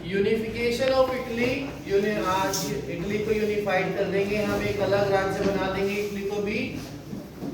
Unification of Italy, आज Italy को unified कर देंगे, हम एक अलग राज्य बना देंगे इटली को भी।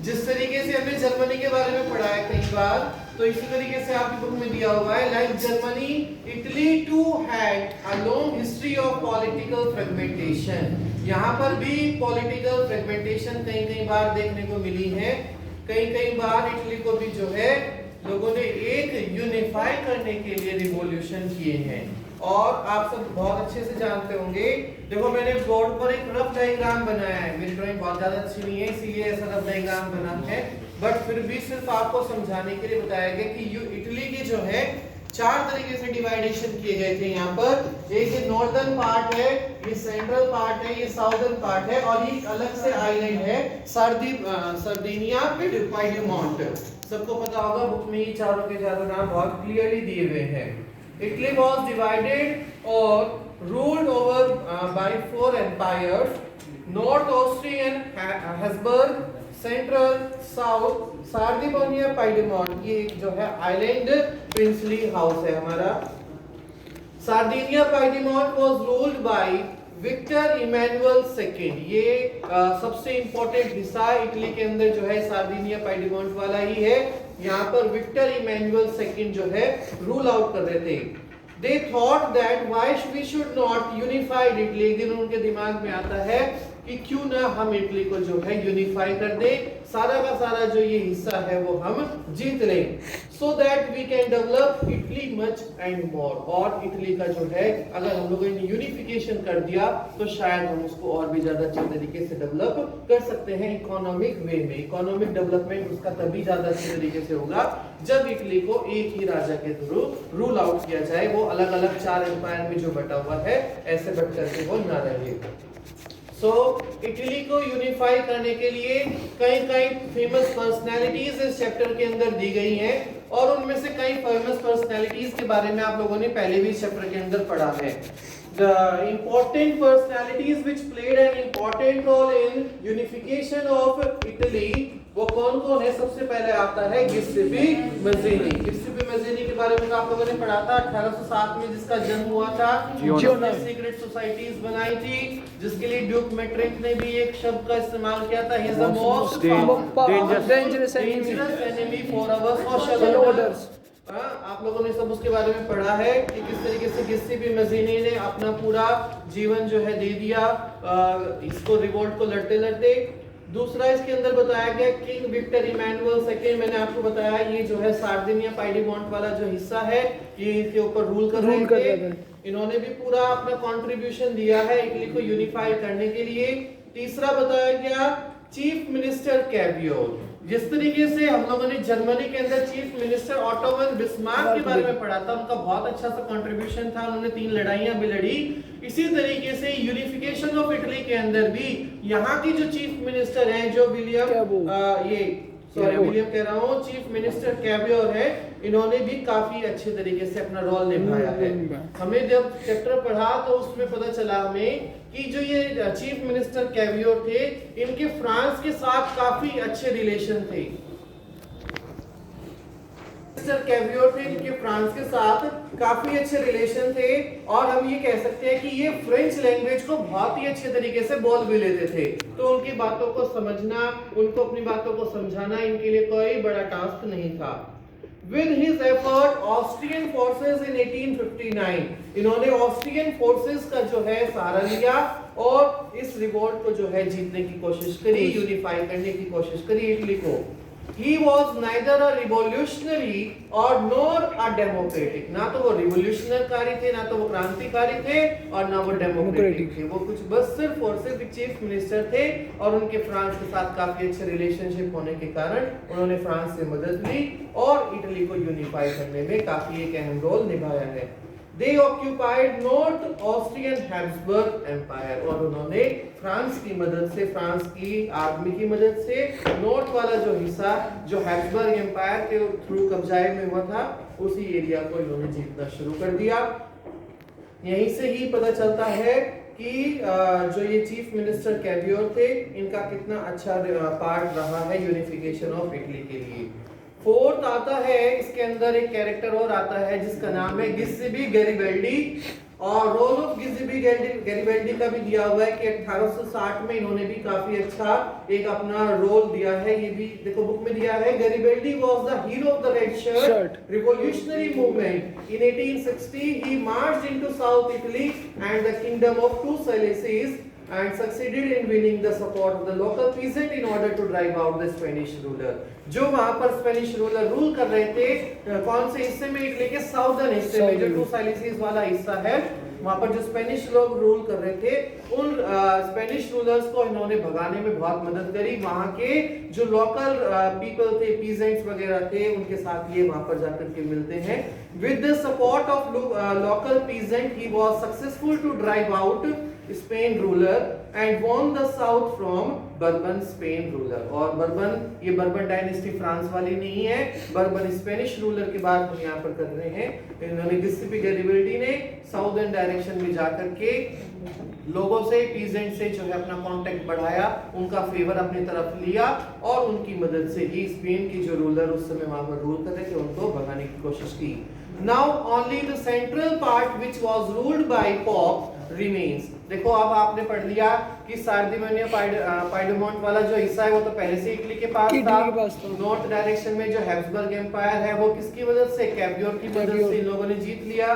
जिस तरीके से हमने जर्मनी के बारे में पढ़ा है कई बार, तो इसी तरीके से आपकी बुक में दिया हुआ है, like Germany Italy to had a long history of political fragmentation. यहाँ पर भी पॉलिटिकल फ्रेगमेंटेशन कई बार देखने को मिली है। कई बार इटली को भी जो है लोगों ने एक यूनिफाई करने के लिए रिवॉल्यूशन किए हैं। और आप सब बहुत अच्छे से जानते होंगे, देखो मैंने बोर्ड पर एक रफ डायग्राम बनाया है, मेरी ड्राइंग बहुत ज्यादा अच्छी नहीं है इसीलिए ऐसा रफ डायग्राम बना है, बट फिर भी सिर्फ आपको समझाने के लिए बताया गया कि इटली की जो है 4 तरीके से डिवाइडेशन किए गए थे। यहाँ पर एक ये नॉर्दर्न पार्ट है, ये सेंट्रल पार्ट है, ये साउदर्न पार्ट है, और ये अलग से आइलैंड है सर्दिनिया पिएडमोंट। सबको पता होगा, बुक में ये चारों के चारों नाम बहुत क्लियरली दिए हुए हैं। Italy was divided or ruled over by 4 empires: North Austrian Habsburg, Central, South, Sardinia, Piedmont। ये जो है आइलैंड प्रिंसली हाउस है हमारा। Sardinia Piedmont was ruled by Victor Emmanuel second. ये सबसे इंपॉर्टेंट हिस्सा इटली के अंदर जो है सार्डिनिया पाइडमोंट वाला ही है। यहाँ पर विक्टर इमैनुअल सेकेंड जो है रूल आउट कर रहे थे। They thought that why we should not unify Italy। एक दिन उनके दिमाग में आता है कि क्यों ना हम इटली को जो है यूनिफाई कर दे, सारा का सारा जो ये हिस्सा है वो हम जीत लें, so that we can develop Italy much and more। और इटली का जो है अगर हम लोगों ने यूनिफिकेशन कर दिया तो शायद हम उसको और भी ज्यादा अच्छे तरीके से डेवलप कर सकते हैं इकोनॉमिक वे में। इकोनॉमिक डेवलपमेंट उसका तभी ज्यादा अच्छे तरीके से होगा जब इटली को एक ही राजा के थ्रू रूल आउट किया जाए, वो अलग अलग 4 एम्पायर में जो बटा हुआ है ऐसे बट करके वो ना रहे। इटली को यूनिफाई करने के लिए कई फेमस पर्सनालिटीज इस चैप्टर के अंदर दी गई हैं, और उनमें से कई फेमस पर्सनालिटीज के बारे में आप लोगों ने पहले भी इस चैप्टर के अंदर पढ़ा है। The important personalities which played an important role in unification of Italy, वो कौन है? सबसे पहले आता है गिस्सीपी मज़ीनी। गिस्सीपी मज़ीनी के बारे में तो आप लोगों ने पढ़ा था, 1807 में जिसका जन्म हुआ था, जिसने सीक्रेट सोसाइटीज बनाई थी, जिसके लिए ड्यूक मेट्रिक ने भी एक शब्द का इस्तेमाल किया था, he is the most dangerous enemy for our social orders। आप लोगों ने सब उसके बारे में पढ़ा है कि किस तरीके से गिस्सीपी मज़ीनी ने अपना पूरा जीवन जो है दे दिया इसको रिवोल्ट को लड़ते लड़ते। दूसरा इसके अंदर बताया गया किंग विक्टर इमैनुअल सेकेंड। मैंने आपको बताया ये जो है सार्डिनिया पाइडमोंट वाला जो हिस्सा है ये इनके ऊपर रूल कर रहे थे। इन्होंने भी पूरा अपना कंट्रीब्यूशन दिया है इटली को यूनिफाई करने के लिए। तीसरा बताया गया चीफ मिनिस्टर कैवियोर। जिस तरीके से हम लोगों ने जर्मनी के अंदर chief minister auto von Bismarck के बारे में पढ़ा था, उनका बहुत अच्छा सा कंट्रीब्यूशन था, उन्होंने 3 लड़ाइयां भी लड़ी। इसी तरीके से यूनिफिकेशन ऑफ इटली के अंदर भी यहाँ की जो चीफ मिनिस्टर हैं, जो विलियम कह रहा हूँ, चीफ मिनिस्टर कैवियोर है, इन्होंने भी काफी अच्छे तरीके से अपना रोल निभाया है। हमें जब चैप्टर पढ़ा तो उसमें पता चला हमें कि जो ये चीफ मिनिस्टर कैवियोर थे, इनके फ्रांस के साथ काफी अच्छे रिलेशन थे। मिनिस्टर कैवियोर थे, इनके फ्रांस के साथ काफी अच्छे रिलेशन थे, और हम ये कह सकते हैं कि ये फ्रेंच लैंग्वेज को बहुत ही अच्छे तरीके से बोल भी लेते थे। तो उनकी बातों को समझना, उनको अपनी बातों को समझाना इनके लिए कोई बड़ा टास्क नहीं था। With his effort, Austrian forces in 1859, इन्होंने ऑस्ट्रियन फोर्सेस का जो है सहारा लिया और इस रिवोल्ट को जो है जीतने की कोशिश करी, यूनिफाई करने की कोशिश करी इटली को। He was neither a revolutionary or nor a democratic। ना तो वो रिवोल्यूशनरी थे, ना तो वो क्रांतिकारी थे, और ना वो डेमोक्रेटिक थे। वो कुछ बस सिर्फ और सिर्फ एक चीफ मिनिस्टर थे, और उनके फ्रांस के साथ काफी अच्छे रिलेशनशिप होने के कारण उन्होंने फ्रांस से मदद ली और इटली को यूनिफाई करने में काफी एक अहम रोल निभाया है। They occupied North Austrian Habsburg Empire, और उन्होंने फ्रांस की मदद से, फ्रांस की आर्मी की मदद से नॉर्थ वाला जो हिस्सा जो हैब्सबर्ग एम्पायर के थ्रू कब्जाए में हुआ था, उसी एरिया को इन्होंने जीतना शुरू कर दिया। यहीं से ही पता चलता है कि जो ये चीफ मिनिस्टर कैवियोर थे, इनका कितना अच्छा पार्ट रहा है यूनिफिकेशन ऑफ इटली के लिए। फोर्थ आता है, इसके अंदर एक कैरेक्टर और आता है जिसका नाम है गिस्सीपी गैरिबल्डी, और रोल ऑफ गिज़िबी गैरिबल्डी का भी दिया हुआ है कि 1860 में इन्होंने भी काफी अच्छा एक अपना रोल दिया है। ये भी देखो बुक में दिया है। Garibaldi was the hero of the red shirt revolutionary movement in 1860 he marched into South Italy and the kingdom of two Silesies and succeeded in winning the support of the local peasant in order to drive out the Spanish ruler। जो वहां पर Spanish ruler rule कर रहे थे कौन से हिस्से में, इटली के साउदर्न हिस्से में, जो टू साइलिसीज वाला हिस्सा है, वहां पर जो स्पेनिश लोग रूल कर रहे थे, उन स्पेनिश रूलर्स को इन्होंने भगाने में बहुत मदद करी। वहां के जो लोकल पीपल थे, पीजेंट्स वगैरह थे, उनके साथ ये वहां पर जाकर के मिलते हैं। With the support of local peasant he was successful to drive out Spain ruler and won the south from Bourbon Spain ruler. और बर्बन, ये बर्बन डायनेस्टी फ्रांस वाली नहीं है, बर्बन स्पेनिश रूलर की बात हम यहाँ पर कर रहे हैं। इन्होंने गिस्सिपी गैरिबल्डी ने साउदर्न डायरेक्शन में जाकर के लोगों से, पीजेंट से जो है अपना कांटेक्ट बढ़ाया, उनका फेवर अपनी तरफ लिया और उनकी मदद से ही स्पेन की जो रूलर उस समय वहां पर रूल कर रहे थे उनको भगाने की कोशिश की। Now only the central part which was ruled by pop remains. देखो अब आपने पढ़ लिया कि सार्डिनिया पाइडमोंट वाला जो हिस्सा है वो तो पहले से इटली के पास था। नॉर्थ डायरेक्शन में जो हैब्सबर्ग एम्पायर है वो किसकी मदद से, कैवियोर की मदद से इन लोगों ने जीत लिया।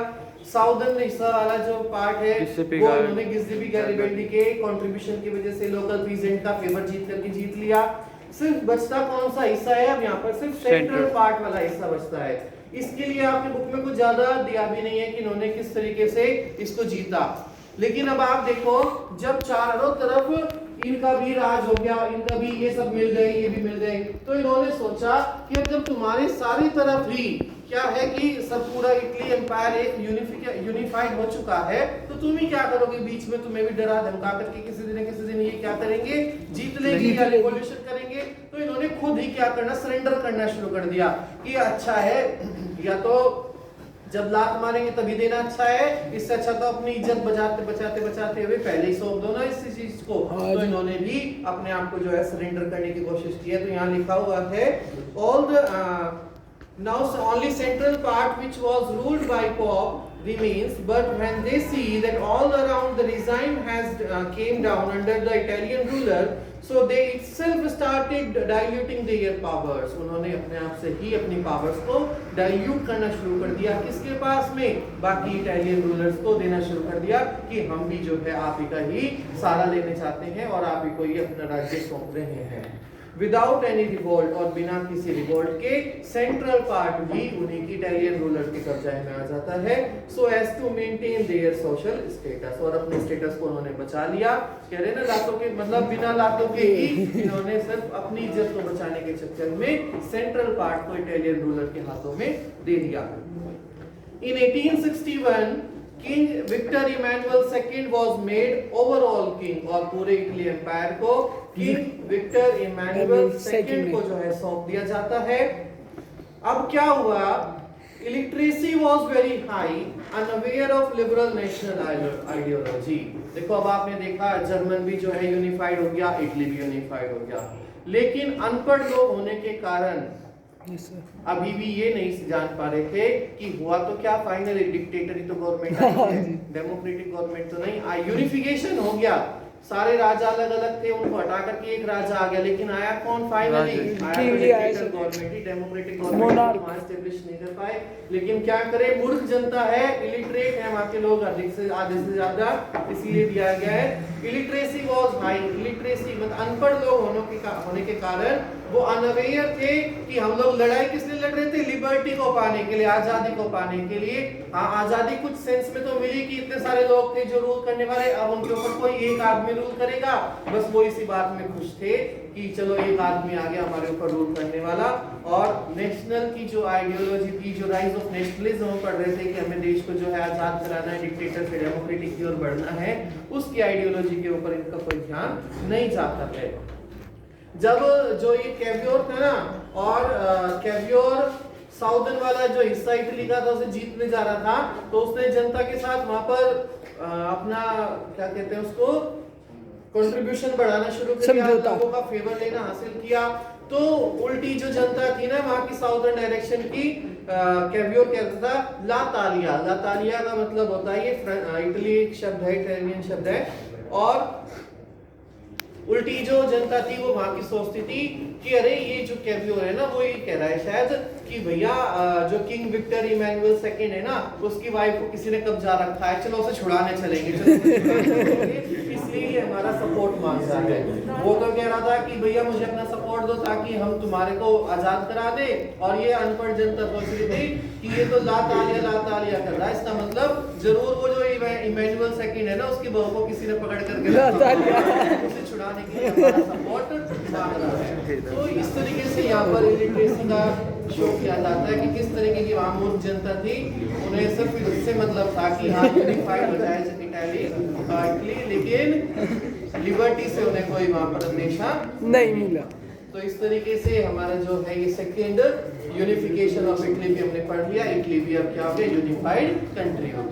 साउदर्न हिस्सा वाला जो पार्ट है वो इन्होंने गिस्सिपी गैरिबल्डी के कंट्रीब्यूशन की वजह से लोकल पीजेंट का फेवर जीत करके जीत लिया। सिर्फ बचता कौन सा हिस्सा है अब यहाँ पर, सिर्फ सेंट्रल पार्ट वाला हिस्सा बचता है। इसके लिए आपकी बुक में कुछ ज्यादा दिया भी नहीं है कि इन्होंने किस तरीके से इसको जीता। लेकिन अब आप देखो, जब चारों तरफ इनका भी राज हो गया, इनका भी ये सब मिल गए, ये भी मिल गए, तो इन्होंने सोचा कि जब तुम्हारे सारी तरफ ही क्या है कि सब पूरा इटली एम्पायर एक यूनिफाइड हो चुका है, तो तुम ही क्या करोगे, बीच में तुम्हें भी डरा धमका करके किसी दिन ये क्या करेंगे, जीत लेंगे या रिवॉल्यूशन करेंगे। तो इन्होंने खुद ही क्या करना, सरेंडर करना शुरू कर दिया कि अच्छा है, या तो जब लात मारेंगे तभी देना अच्छा है, इससे अच्छा तो अपनी इज्जत बचाते हुए पहले ही सौंप दो ना इस चीज को। तो इन्होंने भी अपने आप को जो है सरेंडर करने की कोशिश की है। तो यहाँ लिखा हुआ है all the now only central part which was ruled by Pope remains, but when they see that all around the regime has came down under the Italian ruler, so they itself started diluting their powers। उन्होंने अपने आप से ही अपनी powers को dilute करना शुरू कर दिया। किसके पास में, बाकी इटालियन रूलर्स को देना शुरू कर दिया कि हम भी जो है आप ही का ही सारा लेने चाहते हैं और आप ही को ही अपना राज्य सौंप रहे हैं। विदाउट एनी रिवोल्ट, और बिना किसी रिवोल्ट के सेंट्रल पार्ट भी उन्हीं की इटालियन रूलर के कब्जे में आ जाता है। So as to maintain their social status, और अपने स्टेटस को उन्होंने बचा लिया। कह रहे ना लातों के, मतलब बिना लातों के ही इन्होंने सिर्फ अपनी इज्जत को बचाने के चक्कर में सेंट्रल पार्ट को इटालियन रूलर के हाथों में दे दिया। In 1861 king Victor Emmanuel II was made overall king, और पूरे इटली एम्पायर को किंग विक्टर इमैनुअल II को जो है सौंप दिया जाता है। अब क्या हुआ, illiteracy was very high, unaware of liberal national ideology। देखो अब आपने देखा जर्मन भी जो है यूनिफाइड हो गया, इटली भी यूनिफाइड हो गया, लेकिन अनपढ़ लोग होने के कारण अभी भी ये नहीं जान पा रहे थे कि हुआ तो क्या, फाइनली डिक्टेटरी तो गवर्नमेंट आई है, डेमोक्रेटिक गवर्नमेंट तो नहीं आई। यूनिफिकेशन हो गया, सारे राजा अलग अलग थे, उनको हटा करके एक राजा आ गया, लेकिन आया कौन फाइनली, गवर्नमेंट ही, डेमोक्रेटिक गवर्नमेंट वहां एस्टेब्लिश नहीं कर पाए। लेकिन क्या करे, मूर्ख जनता है, इलिटरेट है वहां के लोग अधिक से आधे से ज्यादा, इसीलिए दिया गया है इलिटरेसी वाज हाई। इलिटरेसी मतलब अनपढ़ लोग होने के कारण वो अनअवेयर थे कि हम लोग लड़ाई किस लिए लड़ रहे थे, लिबर्टी को पाने के लिए, आजादी को पाने के लिए। आजादी कुछ सेंस में तो मिली कि इतने सारे लोग थे जो रूल करने वाले, अब उनके ऊपर कोई एक आदमी रूल करेगा, बस वो इसी बात में खुश थे कि चलो एक आदमी आ गया हमारे ऊपर रूल करने वाला। और नेशनल की जो आइडियोलॉजी थी, जो राइज ऑफ नेशनलिज्म पढ़ रहे थे कि हमें देश को जो है आजाद कराना है, डिक्टेटर से डेमोक्रेटिक की ओर बढ़ना है, उसकी आइडियोलॉजी के ऊपर इनका कोई ध्यान नहीं जाता है। जब जो ये कैवियोर था ना, और कैवियोर साउदर्न वाला जो हिस्सा इटली का था उसे जीतने जा रहा था, तो उसने जनता के साथ वहां पर अपना क्या कहते हैं उसको, कंट्रीब्यूशन बढ़ाना शुरू किया, लोगों का फेवर लेना हासिल किया। तो उल्टी जो जनता थी ना वहां की साउदर्न डायरेक्शन की, कैवियोर कहता था ला तालिया। ला तालिया का मतलब होता है ये इटली एक शब्द है, इटालियन शब्द है। और उल्टी जो जनता थी वो वहां की सोचती थी कि अरे ये जो कैवियोर है ना वो ये कह रहा है शायद कि भैया जो किंग विक्टर इमैनुअल सेकंड है ना उसकी वाइफ को किसी ने कब्जा रखा है, चलो उसे छुड़ाने चलेंगे, इसलिए ये हमारा सपोर्ट मांग रहा है। वो तो कह रहा था कि भैया मुझे अपना सपोर्ट दो ताकि हम तुम्हारे को आजाद करा दे, और ये अनपढ़ जनता सोच रही थी कि ये तो ला तालिया कर रहा है, इसका मतलब जरूर वो जो इमैनुअल सेकंड है ना उसकी बहू को किसी ने पकड़ करके उसे छुड़ाने के लिए हमारा सपोर्ट मांग रहा है। तो इस तरीके से यहाँ पर इलिटरेसी का शो किया जाता है कि किस तरीके की वहाँ मूर्ख जनता थी, उन्हें सिर्फ इससे मतलब था कि हाँ यूनिफाइड हो जाए इटली, लेकिन लिबर्टी से उन्हें कोई वहाँ पर अंदेशा नहीं मिला। तो इस तरीके से हमारा जो है ये सेकेंड यूनिफिकेशन ऑफ इटली भी हमने पढ़ लिया। इटली भी अब क्या हो गया, यूनिफाइड कंट्री हो गया।